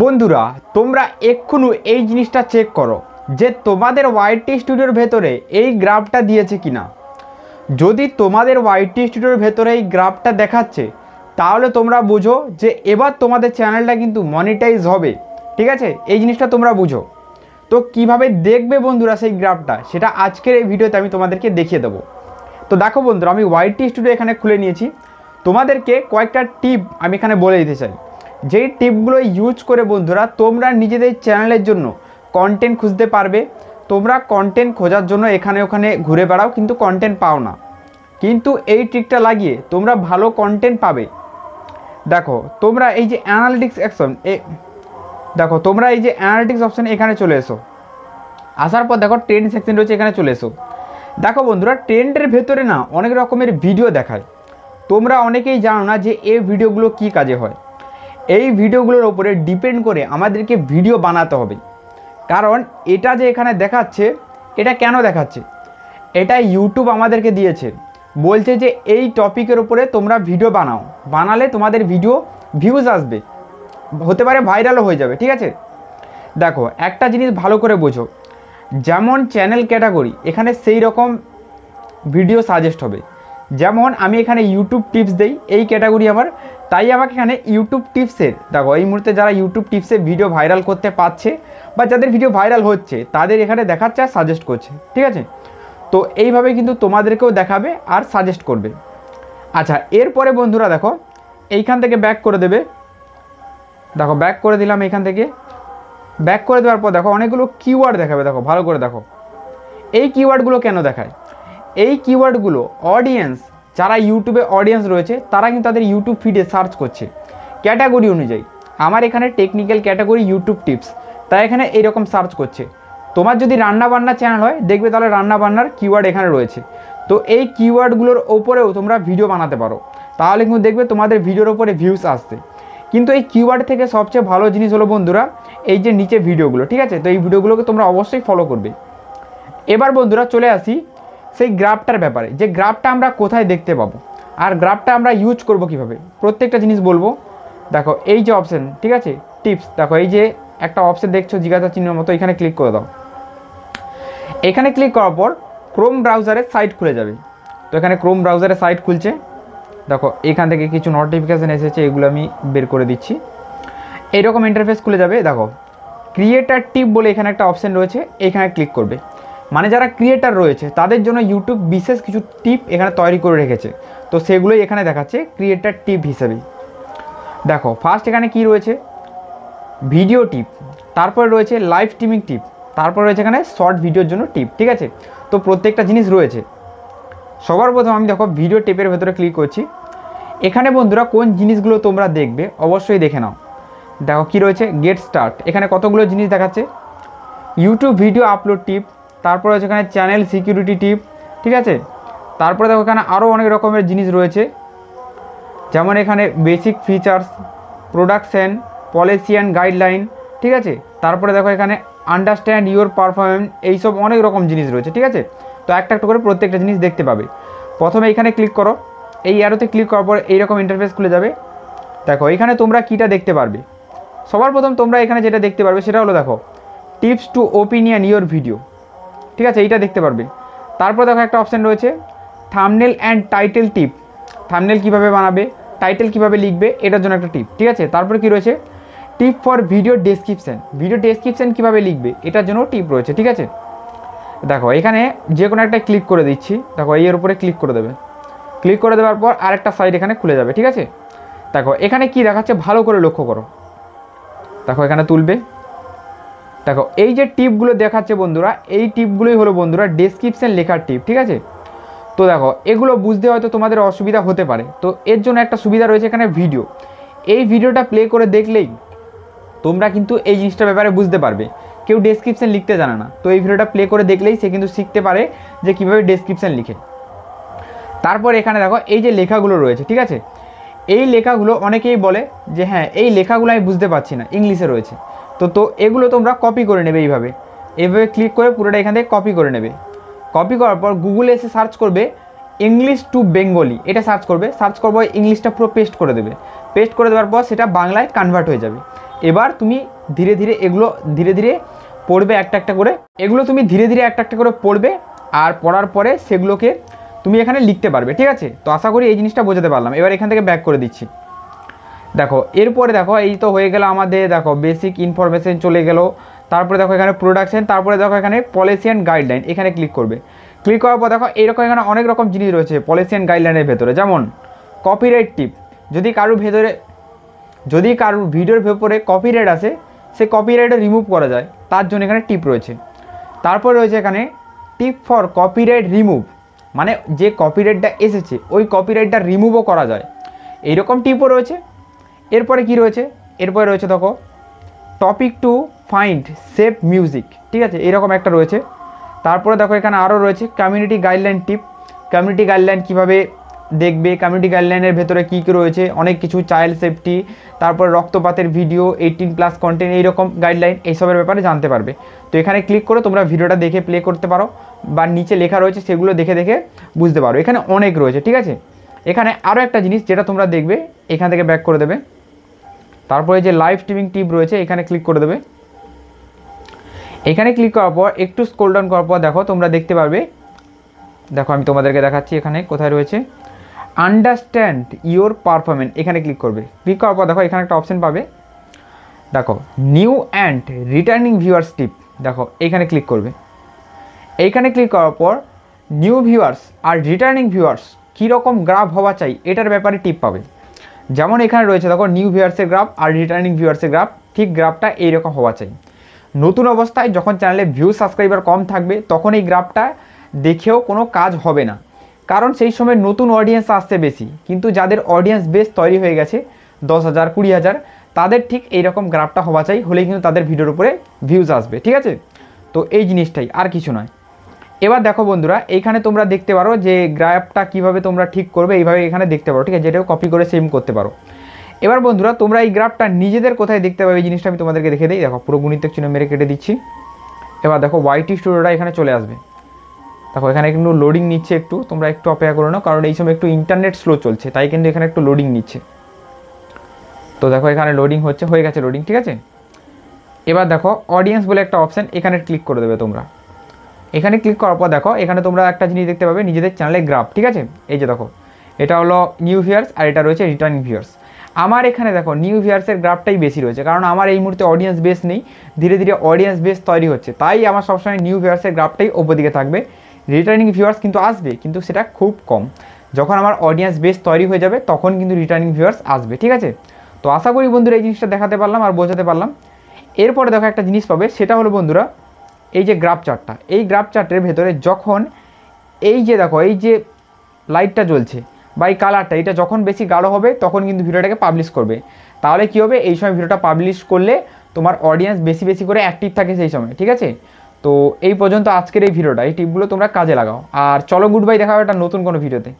বন্ধুরা তোমরা এক্ষুনি এই জিনিসটা চেক করো যে তোমাদের ওয়াইটি স্টুডিওর ভেতরে এই গ্রাফটা দিয়েছে কিনা। যদি তোমাদের ওয়াইটি স্টুডিওর ভেতরে এই গ্রাফটা দেখাচ্ছে তাহলে তোমরা বুঝো যে এবার তোমাদের চ্যানেলটা কিন্তু মনিটাইজ হবে। ঠিক আছে, এই জিনিসটা তোমরা বুঝো। তো কিভাবে দেখবে বন্ধুরা সেই গ্রাফটা, সেটা আজকের এই ভিডিওতে আমি তোমাদেরকে দেখিয়ে দেবো। তো দেখো বন্ধুরা, আমি ওয়াইটি স্টুডিও এখানে খুলে নিয়েছি। তোমাদেরকে কয়েকটা টিপ আমি এখানে বলে দিতে চাই, যেই টিপগুলো ইউজ করে বন্ধুরা তোমরা নিজেদের চ্যানেলের জন্য কন্টেন্ট খুঁজতে পারবে। তোমরা কন্টেন্ট খোঁজার জন্য এখানে ওখানে ঘুরে বেড়াও কিন্তু কন্টেন্ট পাও না, কিন্তু এই ট্রিকটা লাগিয়ে তোমরা ভালো কন্টেন্ট পাবে। দেখো তোমরা এই যে অ্যানালিটিক্স অপশন এখানে চলে এসো। আসার পর দেখো ট্রেন্ড সেকশন রয়েছে, এখানে চলে এসো। দেখো বন্ধুরা, ট্রেন্ডের ভেতরে না অনেক রকমের ভিডিও দেখায়। তোমরা অনেকেই জানো না যে এই ভিডিওগুলো কী কাজে হয়। এই ভিডিওগুলোর ওপরে ডিপেন্ড করে আমাদেরকে ভিডিও বানাতে হবে। কারণ এটা যে এখানে দেখাচ্ছে, এটা কেন দেখাচ্ছে, এটা ইউটিউব আমাদেরকে দিয়েছে, বলছে যে এই টপিকের ওপরে তোমরা ভিডিও বানাও, বানালে তোমাদের ভিডিও ভিউজ আসবে, হতে পারে ভাইরালও হয়ে যাবে। ঠিক আছে, দেখো একটা জিনিস ভালো করে বোঝো, যেমন চ্যানেল ক্যাটাগরি এখানে সেই রকম ভিডিও সাজেস্ট হবে। যেমন আমি এখানে ইউটিউব টিপস দেই, এই ক্যাটাগরি আমার, তাই আমাকে এখানে ইউটিউব টিপসের, দেখো এই মুহূর্তে যারা ইউটিউব টিপসে ভিডিও ভাইরাল করতে পারছে বা যাদের ভিডিও ভাইরাল হচ্ছে তাদের এখানে দেখাচ্ছে আর সাজেস্ট করছে। ঠিক আছে, তো এইভাবে কিন্তু তোমাদেরকেও দেখাবে আর সাজেস্ট করবে। আচ্ছা, এরপরে বন্ধুরা দেখো এইখান থেকে ব্যাক করে দেবে। দেখো ব্যাক করে দিলাম, এইখান থেকে ব্যাক করে দেওয়ার পর দেখো অনেকগুলো কিওয়ার্ড দেখাবে। দেখো ভালো করে দেখো, এই কিওয়ার্ডগুলো কেন দেখায়। এই কিওয়ার্ডগুলো অডিয়েন্স, যারা ইউটিউবে অডিয়েন্স রয়েছে তারা কিন্তু তাদের ইউটিউব ফিডে সার্চ করছে ক্যাটাগরি অনুযায়ী। আমার এখানে টেকনিক্যাল ক্যাটাগরি ইউটিউব টিপস, তাই এখানে এইরকম সার্চ করছে। তোমার যদি রান্নাবান্নার চ্যানেল হয় দেখবে তাহলে রান্নাবান্নার কিওয়ার্ড এখানে রয়েছে। তো এই কিওয়ার্ডগুলোর ওপরেও তোমরা ভিডিও বানাতে পারো, তাহলে কিন্তু দেখবে তোমাদের ভিডিওর ওপরে ভিউজ আসছে। কিন্তু এই কিওয়ার্ড থেকে সবচেয়ে ভালো জিনিস হলো বন্ধুরা এই যে নিচে ভিডিওগুলো। ঠিক আছে, তো এই ভিডিওগুলোকে তোমরা অবশ্যই ফলো করবে। এবার বন্ধুরা চলে আসি সেই গ্রাফটার ব্যাপারে, যে গ্রাফটা আমরা কোথায় দেখতে পাবো আর গ্রাফটা আমরা ইউজ করব কিভাবে, প্রত্যেকটা জিনিস বলবো। দেখো এই যে অপশান, ঠিক আছে টিপস, দেখো এই যে একটা অপশান দেখছো জিজ্ঞাসা চিহ্নের মতো, এখানে ক্লিক করে দাও। এখানে ক্লিক করার পর ক্রোম ব্রাউজারের সাইট খুলে যাবে। তো এখানে ক্রোম ব্রাউজারের সাইট খুলছে। দেখো এখান থেকে কিছু নোটিফিকেশান এসেছে, এগুলো আমি বের করে দিচ্ছি। এইরকম ইন্টারফেস খুলে যাবে। দেখো ক্রিয়েটার টিপ বলে এখানে একটা অপশান রয়েছে, এখানে ক্লিক করবে। মানে যারা ক্রিয়েটার রয়েছে তাদের জন্য ইউটিউব বিশেষ কিছু টিপ এখানে তৈরি করে রেখেছে, তো সেগুলোই এখানে দেখাচ্ছে ক্রিয়েটার টিপ হিসেবে। দেখো ফার্স্ট এখানে কি রয়েছে, ভিডিও টিপ, তারপরে রয়েছে লাইভ স্ট্রিমিং টিপ, তারপর রয়েছে এখানে শর্ট ভিডিওর জন্য টিপ। ঠিক আছে, তো প্রত্যেকটা জিনিস রয়েছে। সবার প্রথম আমি দেখো ভিডিও টিপের ভেতরে ক্লিক করছি। এখানে বন্ধুরা কোন জিনিসগুলো তোমরা দেখবে অবশ্যই দেখে নাও। দেখো কি রয়েছে, গেট স্টার্ট, এখানে কতগুলো জিনিস দেখাচ্ছে। ইউটিউব ভিডিও আপলোড টিপ, তারপরে হচ্ছে এখানে চ্যানেল সিকিউরিটি টিপ। ঠিক আছে, তারপরে দেখো এখানে আরও অনেক রকমের জিনিস রয়েছে, যেমন এখানে basic features, production, policy and guideline. ঠিক আছে, তারপরে দেখো এখানে আন্ডারস্ট্যান্ড ইউর পারফরমেন্স, এইসব অনেক রকম জিনিস রয়েছে। ঠিক আছে, তো একটা একটা করে প্রত্যেকটা জিনিস দেখতে পাবে। প্রথমে এখানে ক্লিক করো, এই অ্যারোতে ক্লিক করার পর এইরকম ইন্টারফেস খুলে যাবে। দেখো এখানে তোমরা কীটা দেখতে পারবে, সবার প্রথম তোমরা এখানে যেটা দেখতে পারবে সেটা হলো দেখো tips to opinion your video. ঠিক আছে, এইটা দেখতে পারবে। তারপর দেখো একটা অপশান রয়েছে thumbnail and title tip, thumbnail কীভাবে বানাবে, টাইটেল কীভাবে লিখবে, এটার জন্য একটা টিপ। ঠিক আছে, তারপরে কি রয়েছে tip for video description, video description কীভাবে লিখবে এটার জন্য টিপ রয়েছে। ঠিক আছে, দেখো এখানে যে কোনো একটা ক্লিক করে দিচ্ছি। দেখো এর উপরে ক্লিক করে দেবে, ক্লিক করে দেওয়ার পর আরেকটা সাইট এখানে খুলে যাবে। ঠিক আছে, দেখো এখানে কি দেখাচ্ছে ভালো করে লক্ষ্য করো। দেখো এখানে তুলবে, দেখো এই যে টিপগুলো দেখাচ্ছে বন্ধুরা, এই টিপগুলোই হলো বন্ধুরা ডেসক্রিপশান লেখার টিপ। ঠিক আছে, তো দেখো এগুলো বুঝতে হয়তো তোমাদের অসুবিধা হতে পারে, তো এর জন্য একটা সুবিধা রয়েছে এখানে ভিডিও। এই ভিডিওটা প্লে করে দেখলেই তোমরা কিন্তু এই জিনিসটার ব্যাপারে বুঝতে পারবে। কেউ ডেসক্রিপশান লিখতে জানে না, তো এই ভিডিওটা প্লে করে দেখলেই সে কিন্তু শিখতে পারে যে কীভাবে ডেসক্রিপশান লিখে। তারপর এখানে দেখো এই যে লেখাগুলো রয়েছে, ঠিক আছে, এই লেখাগুলো অনেকেই বলে যে হ্যাঁ এই লেখাগুলো আমি বুঝতে পারছি না, ইংলিশে রয়েছে। তো এগুলো তোমরা কপি করে নেবে, এইভাবে ক্লিক করে পুরোটা এখান থেকে কপি করে নেবে। কপি করার পর গুগলে এসে সার্চ করবে ইংলিশ টু বেঙ্গলি, এটা সার্চ করবে, সার্চ করবো ইংলিশটা পুরো পেস্ট করে দেবে। পেস্ট করে দেওয়ার পর সেটা বাংলায় কনভার্ট হয়ে যাবে। এবার তুমি ধীরে ধীরে এগুলো ধীরে ধীরে পড়বে একটা একটা করে, এগুলো তুমি ধীরে ধীরে একটা একটা করে পড়বে, আর পড়ার পরে সেগুলোকে তুমি এখানে লিখতে পারবে, ঠিক আছে। তো আশা করি এই জিনিসটা বোঝাতে পারলাম। এবার এখান থেকে ব্যাক করে দিচ্ছি। দেখো এরপরে দেখো এই তো হয়ে গেল আমাদের, দেখো বেসিক ইনফরমেশন চলে গেল, তারপরে দেখো এখানে প্রোডাকশন, তারপরে দেখো এখানে পলিসি অ্যান্ড গাইডলাইন, এখানে ক্লিক করবে। ক্লিক করার পর দেখো এইরকম এখানে অনেক রকম জিনিস রয়েছে পলিসি অ্যান্ড গাইডলাইনের ভেতরে, যেমন কপিরাইট টিপ। যদি কারোর ভিডিওর ভেতরে কপিরাইট আসে, সে কপিরাইটে রিমুভ করা যায়, তার জন্য এখানে টিপ রয়েছে। তারপর রয়েছে এখানে টিপ ফর কপিরাইট রিমুভ, মানে যে কপিরাইটটা এসেছে ওই কপিরাইটটা রিমুভও করা যায়, এইরকম টিপও রয়েছে। এরপরে কি রয়েছে, এরপরে রয়েছে দেখো topic to find save music, ঠিক আছে, এইরকম একটা রয়েছে। তারপরে দেখো এখানে আরও রয়েছে কমিউনিটি গাইডলাইন টিপ, কমিউনিটি গাইডলাইন কীভাবে দেখবে, কমিউনিটি গাইডলাইনের ভেতরে কী কী রয়েছে, অনেক কিছু, চাইল্ড সেফটি, তারপর রক্তপাতের ভিডিও, 18+ কন্টেন্ট, এইরকম গাইডলাইন, এইসবের ব্যাপারে জানতে পারবে। তো এখানে ক্লিক করে তোমরা ভিডিওটা দেখে প্লে করতে পারো, বা নিচে লেখা রয়েছে সেগুলো দেখে দেখে বুঝতে পারো। এখানে অনেক রয়েছে, ঠিক আছে। এখানে আরও একটা জিনিস যেটা তোমরা দেখবে, এখান থেকে ব্যাক করে দেবে, তারপরে যে লাইভ স্ট্রিমিং টিপ রয়েছে এখানে ক্লিক করে দেবে। এখানে ক্লিক করার পর একটু স্ক্রল ডাউন করার পর দেখো তোমরা দেখতে পারবে, দেখো আমি তোমাদেরকে দেখাচ্ছি এখানে কোথায় রয়েছে, আন্ডারস্ট্যান্ড ইওর পারফরমেন্স, এখানে ক্লিক করবে। ক্লিক করার পর দেখো এখানে একটা অপশন পাবে, দেখো নিউ অ্যান্ড রিটার্নিং ভিউয়ার্স টিপ, দেখো এইখানে ক্লিক করবে। এইখানে ক্লিক করার পর নিউ ভিউয়ার্স আর রিটার্নিং ভিউয়ার্স কীরকম গ্রাফ হওয়া চাই এটার ব্যাপারে টিপ পাবে। যেমন এখানে রয়েছে দেখো নিউ ভিউয়ার্সের গ্রাফ আর রিটার্নিং ভিউয়ার্সের গ্রাফ, ঠিক গ্রাফটা এইরকম হওয়া চাই। নতুন অবস্থায় যখন চ্যানেলে ভিউ সাবস্ক্রাইবার কম থাকবে তখন এই গ্রাফটা দেখেও কোনো কাজ হবে না, কারণ সেই সময় নতুন অডিয়েন্স আসছে বেশি, কিন্তু যাদের অডিয়েন্স বেস তৈরি হয়ে গেছে 10,000 20,000, তাদের ঠিক এইরকম গ্রাফটা হওয়া চাই, হলেই কিন্তু তাদের ভিডিওর উপরে ভিউজ আসবে, ঠিক আছে। তো এই জিনিসটাই, আর কিছু নয়। এবার দেখো বন্ধুরা, এইখানে তোমরা দেখতে পারো যে গ্রাফটা কিভাবে তোমরা ঠিক করবে, এইভাবে এখানে দেখতে পারো, ঠিক আছে, যেটাও কপি করে সেভ করতে পারো। এবার বন্ধুরা তোমরা এই গ্রাফটা নিজেদের কোথায় দেখতে পাবে, এই জিনিসটা আমি তোমাদেরকে দেখে দিই। দেখো পুরো গুণিতক চিহ্ন মেরে কেটে দিচ্ছি। এবার দেখো ওয়াইটি স্টুডিওটা এখানে চলে আসবে। দেখো এখানে একটু লোডিং নিচ্ছে, একটু তোমরা একটু অপেক্ষা করে নাও, কারণ এই সময় একটু ইন্টারনেট স্লো চলছে, তাই কিন্তু এখানে একটু লোডিং নিচ্ছে। তো দেখো এখানে লোডিং হচ্ছে, হয়ে গেছে লোডিং, ঠিক আছে। এবার দেখো অডিয়েন্স বলে একটা অপশান, এখানে ক্লিক করে দেবে তোমরা। এখানে ক্লিক করার পর দেখো এখানে তোমরা একটা জিনিস দেখতে পাবে, নিজেদের চ্যানেলের গ্রাফ, ঠিক আছে। এই যে দেখো এটা হলো নিউ ভিউয়ার্স আর এটা রয়েছে রিটার্নিং ভিউয়ার্স। আমার এখানে দেখো নিউ ভিউয়ার্সের গ্রাফটাই বেশি রয়েছে, কারণ আমার এই মুহূর্তে অডিয়েন্স বেস নেই, ধীরে ধীরে অডিয়েন্স বেস তৈরি হচ্ছে, তাই আমার সবসময় নিউ ভিউয়ার্সের গ্রাফটাই ওপর দিকে থাকবে। রিটার্নিং ভিউয়ার্স কিন্তু আসবে, কিন্তু সেটা খুব কম। যখন আমার অডিয়েন্স বেস তৈরি হয়ে যাবে তখন কিন্তু রিটার্নিং ভিউয়ার্স আসবে, ঠিক আছে। তো আশা করি বন্ধুরা এই জিনিসটা দেখাতে পারলাম আর বোঝাতে পারলাম। এরপরে দেখো একটা জিনিস পাবে, সেটা হলো বন্ধুরা এই যে গ্রাফ চার্টটা, এই গ্রাফ চার্টের ভেতরে যখন এই যে দেখো এই যে লাইটটা জ্বলছে বা এই কালারটা, এটা যখন বেশি গাঢ় হবে তখন কিন্তু ভিডিওটাকে পাবলিশ করবে। তাহলে কী হবে, এই সময় ভিডিওটা পাবলিশ করলে তোমার অডিয়েন্স বেশি বেশি করে অ্যাক্টিভ থাকে সেই সময়, ঠিক আছে। তো এই পর্যন্ত আজকের এই ভিডিওটা, এই টিপগুলো তোমরা কাজে লাগাও। আর চলো গুড বাই, দেখা হবে একটা নতুন কোনো ভিডিওতে।